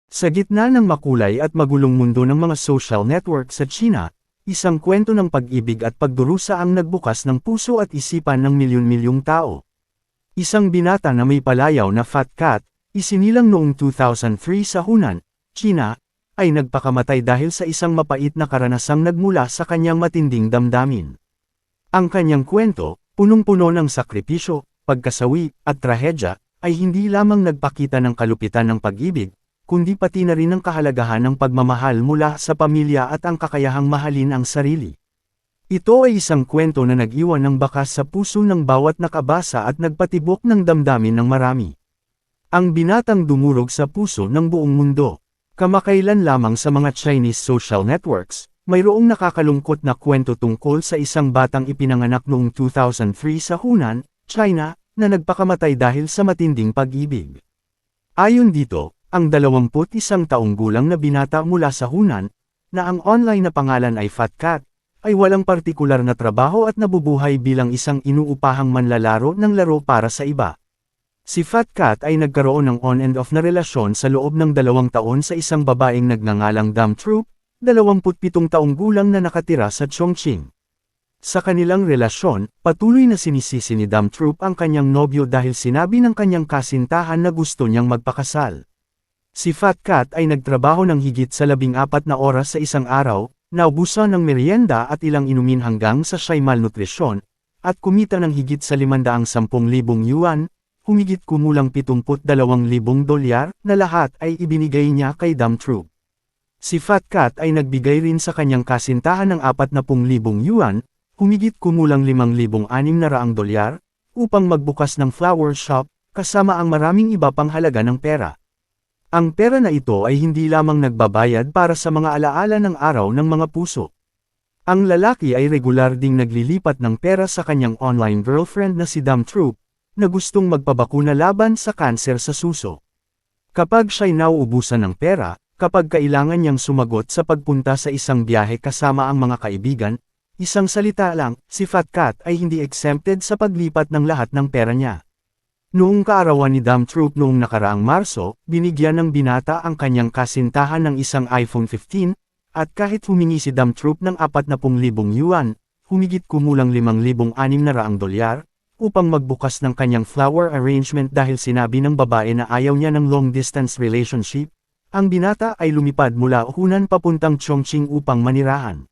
Sa gitna ng makulay at magulong mundo ng mga social network sa China, isang kwento ng pag-ibig at pagdurusa ang nagbukas ng puso at isipan ng milyon-milyong tao. Isang binata na may palayaw na fat cat, isinilang noong 2003 sa Hunan, China, ay nagpakamatay dahil sa isang mapait na karanasang nagmula sa kanyang matinding damdamin. Ang kanyang kwento, punong-puno ng sakripisyo, pagkasawi, at trahedya, ay hindi lamang nagpakita ng kalupitan ng pag-ibig, kundi pati na rin ang kahalagahan ng pagmamahal mula sa pamilya at ang kakayahang mahalin ang sarili. Ito ay isang kwento na nag-iwan ng bakas sa puso ng bawat nakabasa at nagpatibok ng damdamin ng marami. Ang binatang dumurog sa puso ng buong mundo. Kamakailan lamang sa mga Chinese social networks, mayroong nakakalungkot na kwento tungkol sa isang batang ipinanganak noong 2003 sa Hunan, China, na nagpakamatay dahil sa matinding pag-ibig. Ayon dito, ang 21 taong gulang na binata mula sa Hunan, na ang online na pangalan ay Fat Cat, ay walang partikular na trabaho at nabubuhay bilang isang inuupahang manlalaro ng laro para sa iba. Si Fat Cat ay nagkaroon ng on and off na relasyon sa loob ng 2 taon sa isang babaeng nagngangalang Dam Troop, 27 taong gulang na nakatira sa Chongqing. Sa kanilang relasyon, patuloy na sinisisi ni Dam Troop ang kanyang nobyo dahil sinabi ng kanyang kasintahan na gusto niyang magpakasal. Si Fat Cat ay nagtrabaho ng higit sa 14 na oras sa isang araw, naubusan ng merienda at ilang inumin hanggang sa siya'y malnutrisyon, at kumita ng higit sa 510,000 yuan, humigit kumulang 72,000 dolyar, na lahat ay ibinigay niya kay Dam Troop. Si Fat Cat ay nagbigay rin sa kanyang kasintahan ng 40,000 yuan, humigit kumulang 5,600 dolyar, upang magbukas ng flower shop, kasama ang maraming iba pang halaga ng pera. Ang pera na ito ay hindi lamang nagbabayad para sa mga alaala ng araw ng mga puso. Ang lalaki ay regular ding naglilipat ng pera sa kanyang online girlfriend na si Dam Troop, na gustong magpabakuna laban sa kanser sa suso. Kapag siya'y nauubusan ng pera, kapag kailangan niyang sumagot sa pagpunta sa isang biyahe kasama ang mga kaibigan, isang salita lang, si Fat Cat ay hindi exempted sa paglipat ng lahat ng pera niya. Noong kaarawan ni Dam Troop noong nakaraang Marso, binigyan ng binata ang kanyang kasintahan ng isang iPhone 15, at kahit humingi si Dam Troop ng 40,000 yuan, humigit kumulang 5,600 dolyar, upang magbukas ng kanyang flower arrangement dahil sinabi ng babae na ayaw niya ng long-distance relationship, ang binata ay lumipad mula Hunan papuntang Chongqing upang manirahan.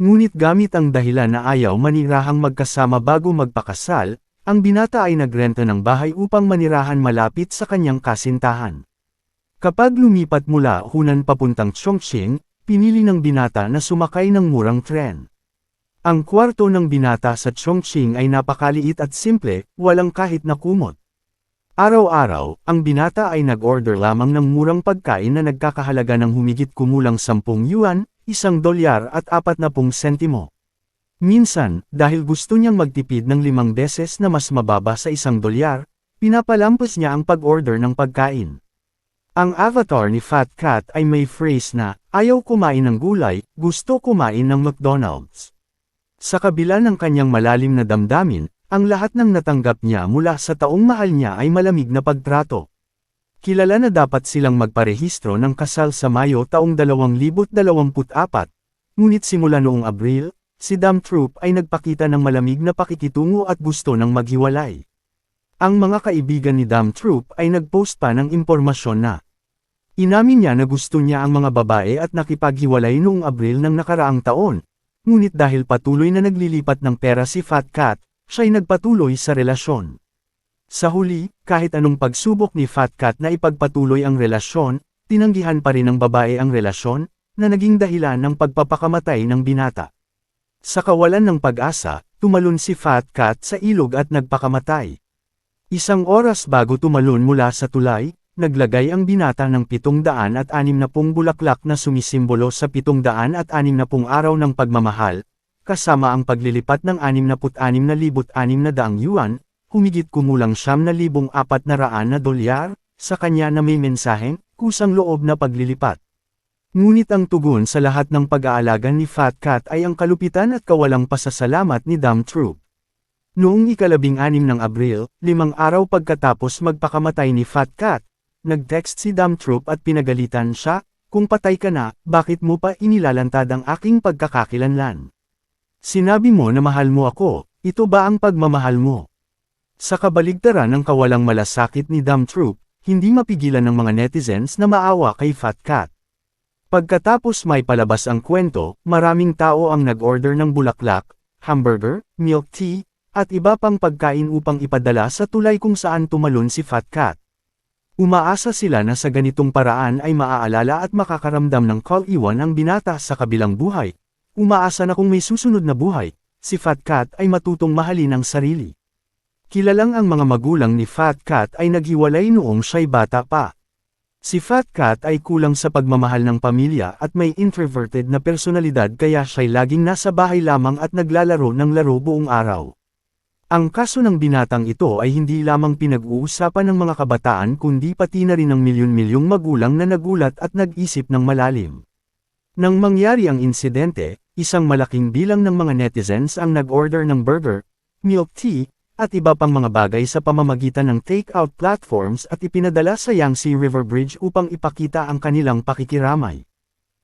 Ngunit gamit ang dahilan na ayaw manirahang magkasama bago magpakasal, ang binata ay nagrenta ng bahay upang manirahan malapit sa kanyang kasintahan. Kapag lumipat mula Hunan papuntang Chongqing, pinili ng binata na sumakay ng murang tren. Ang kwarto ng binata sa Chongqing ay napakaliit at simple, walang kahit na kumot. Araw-araw, ang binata ay nag-order lamang ng murang pagkain na nagkakahalaga ng humigit kumulang 10 yuan, 1 dolyar at 40 sentimo. Minsan, dahil gusto niyang magtipid ng 5 beses na mas mababa sa 1 dolyar, pinapalampas niya ang pag-order ng pagkain. Ang avatar ni Fat Cat ay may phrase na, ayaw kumain ng gulay, gusto kumain ng McDonald's. Sa kabila ng kanyang malalim na damdamin, ang lahat ng natanggap niya mula sa taong mahal niya ay malamig na pagtrato. Kilala na dapat silang magparehistro ng kasal sa Mayo taong 2024, ngunit simula noong Abril, si Dam Troop ay nagpakita ng malamig na pakikitungo at gusto ng maghiwalay. Ang mga kaibigan ni Dam Troop ay nagpost pa ng impormasyon na inamin niya na gusto niya ang mga babae at nakipaghiwalay noong Abril ng nakaraang taon, ngunit dahil patuloy na naglilipat ng pera si Fat Cat, siya'y nagpatuloy sa relasyon. Sa huli, kahit anong pagsubok ni Fat Cat na ipagpatuloy ang relasyon, tinanggihan pa rin ng babae ang relasyon, na naging dahilan ng pagpapakamatay ng binata. Sa kawalan ng pag-asa, tumalon si Fat Cat sa ilog at nagpakamatay. 1 oras bago tumalon mula sa tulay, naglagay ang binata ng 760 bulaklak na sumisimbolo sa 760 araw ng pagmamahal, kasama ang paglilipat ng 66,600 yuan, humigit kumulang 9,400 na dolyar, sa kanya na may mensaheng, kusang loob na paglilipat. Ngunit ang tugon sa lahat ng pag-aalaga ni Fat Cat ay ang kalupitan at kawalang pasasalamat ni Dam Troop. Noong ika-16 ng Abril, 5 araw pagkatapos magpakamatay ni Fat Cat, nag-text si Damtroop at pinagalitan siya, kung patay ka na, bakit mo pa inilalantad ang aking pagkakakilanlan? Sinabi mo na mahal mo ako, ito ba ang pagmamahal mo? Sa kabaligtaran ng kawalang malasakit ni Damtroop, hindi mapigilan ng mga netizens na maawa kay Fat Cat. Pagkatapos may palabas ang kwento, maraming tao ang nag-order ng bulaklak, hamburger, milk tea, at iba pang pagkain upang ipadala sa tulay kung saan tumalon si Fat Cat. Umaasa sila na sa ganitong paraan ay maaalala at makakaramdam ng kaliwan ang binata sa kabilang buhay. Umaasa na kung may susunod na buhay, si Fat Cat ay matutong mahalin ang sarili. Kilalang ang mga magulang ni Fat Cat ay naghiwalay noong siya'y bata pa. Si Fat Cat ay kulang sa pagmamahal ng pamilya at may introverted na personalidad kaya siya'y laging nasa bahay lamang at naglalaro ng laro buong araw. Ang kaso ng binatang ito ay hindi lamang pinag-uusapan ng mga kabataan kundi pati na rin ng milyon-milyong magulang na nagulat at nag-isip ng malalim. Nang mangyari ang insidente, isang malaking bilang ng mga netizens ang nag-order ng burger, milk tea, at iba pang mga bagay sa pamamagitan ng take-out platforms at ipinadala sa Yangtze River Bridge upang ipakita ang kanilang pakikiramay.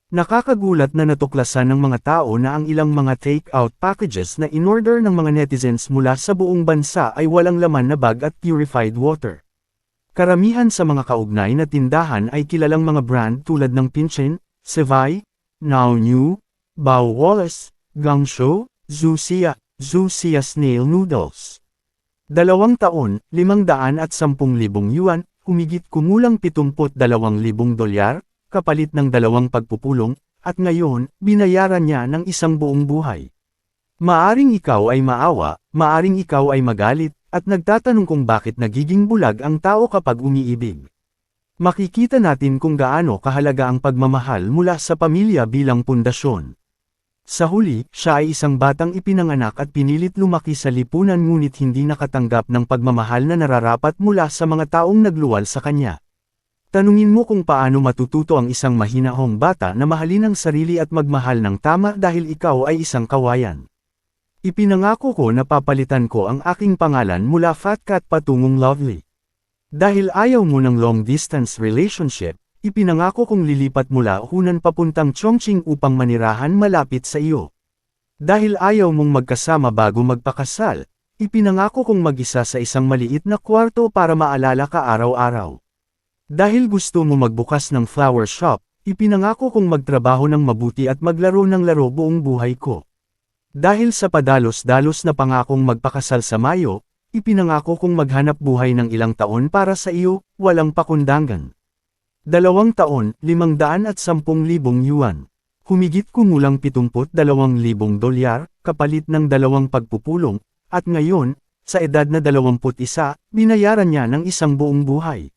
Nakakagulat na natuklasan ng mga tao na ang ilang mga take-out packages na in-order ng mga netizens mula sa buong bansa ay walang laman na bag at purified water. Karamihan sa mga kaugnay na tindahan ay kilalang mga brand tulad ng Pinchin, Sevai, Now New, Bao Wallace, Gangsho, Zusia Snail Noodles. 2 taon, 510,000 yuan, humigit kumulang 72,000 dolyar, kapalit ng 2 pagpupulong, at ngayon, binayaran niya ng isang buong buhay. Maaring ikaw ay maawa, maaring ikaw ay magalit, at nagtatanong kung bakit nagiging bulag ang tao kapag umiibig. Makikita natin kung gaano kahalaga ang pagmamahal mula sa pamilya bilang pundasyon. Sa huli, siya ay isang batang ipinanganak at pinilit lumaki sa lipunan ngunit hindi nakatanggap ng pagmamahal na nararapat mula sa mga taong nagluwal sa kanya. Tanungin mo kung paano matututo ang isang mahinahong bata na mahalin ang sarili at magmahal ng tama dahil ikaw ay isang kawayan. Ipinangako ko na papalitan ko ang aking pangalan mula Fat Cat patungong Lovely. Dahil ayaw mo ng long-distance relationship, ipinangako kong lilipat mula Hunan papuntang Chongqing upang manirahan malapit sa iyo. Dahil ayaw mong magkasama bago magpakasal, ipinangako kong mag-isa sa isang maliit na kwarto para maalala ka araw-araw. Dahil gusto mo magbukas ng flower shop, ipinangako kong magtrabaho ng mabuti at maglaro ng laro buong buhay ko. Dahil sa padalos-dalos na pangakong magpakasal sa Mayo, ipinangako kong maghanap buhay ng ilang taon para sa iyo, walang pakundangan. 2 taon, 510,000 yuan. Humigit kumulang 72,000 dolyar, kapalit ng 2 pagpupulong, at ngayon, sa edad na 21, binayaran niya ng isang buong buhay.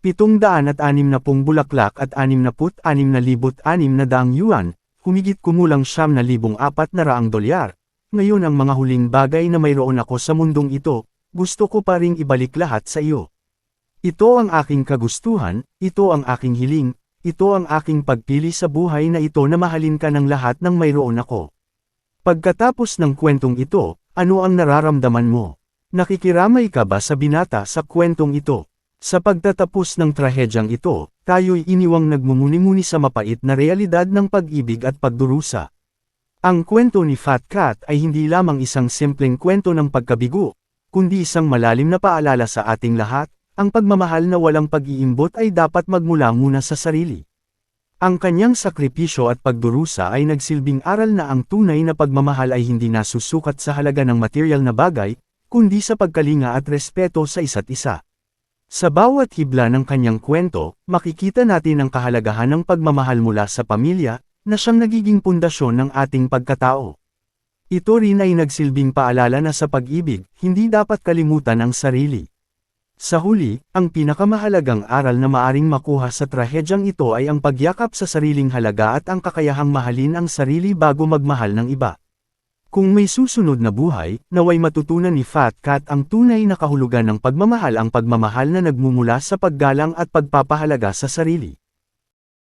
760 bulaklak at 66,600 yuan, humigit kumulang 9,400 dolyar. Ngayon ang mga huling bagay na mayroon ako sa mundong ito, gusto ko pa ring ibalik lahat sa iyo. Ito ang aking kagustuhan, ito ang aking hiling, ito ang aking pagpili sa buhay na ito na mahalin ka ng lahat ng mayroon ako. Pagkatapos ng kwentong ito, ano ang nararamdaman mo? Nakikiramay ka ba sa binata sa kwentong ito? Sa pagtatapos ng trahedyang ito, tayo'y iniwang nagmumuni-muni sa mapait na realidad ng pag-ibig at pagdurusa. Ang kwento ni Fat Cat ay hindi lamang isang simpleng kwento ng pagkabigo, kundi isang malalim na paalala sa ating lahat. Ang pagmamahal na walang pag-iimbot ay dapat magmula muna sa sarili. Ang kanyang sakripisyo at pagdurusa ay nagsilbing aral na ang tunay na pagmamahal ay hindi nasusukat sa halaga ng material na bagay, kundi sa pagkalinga at respeto sa isa't isa. Sa bawat hibla ng kanyang kwento, makikita natin ang kahalagahan ng pagmamahal mula sa pamilya, na siyang nagiging pundasyon ng ating pagkatao. Ito rin ay nagsilbing paalala na sa pag-ibig, hindi dapat kalimutan ang sarili. Sa huli, ang pinakamahalagang aral na maaring makuha sa trahedyang ito ay ang pagyakap sa sariling halaga at ang kakayahang mahalin ang sarili bago magmahal ng iba. Kung may susunod na buhay, naway matutunan ni Fat Cat ang tunay na kahulugan ng pagmamahal, ang pagmamahal na nagmumula sa paggalang at pagpapahalaga sa sarili.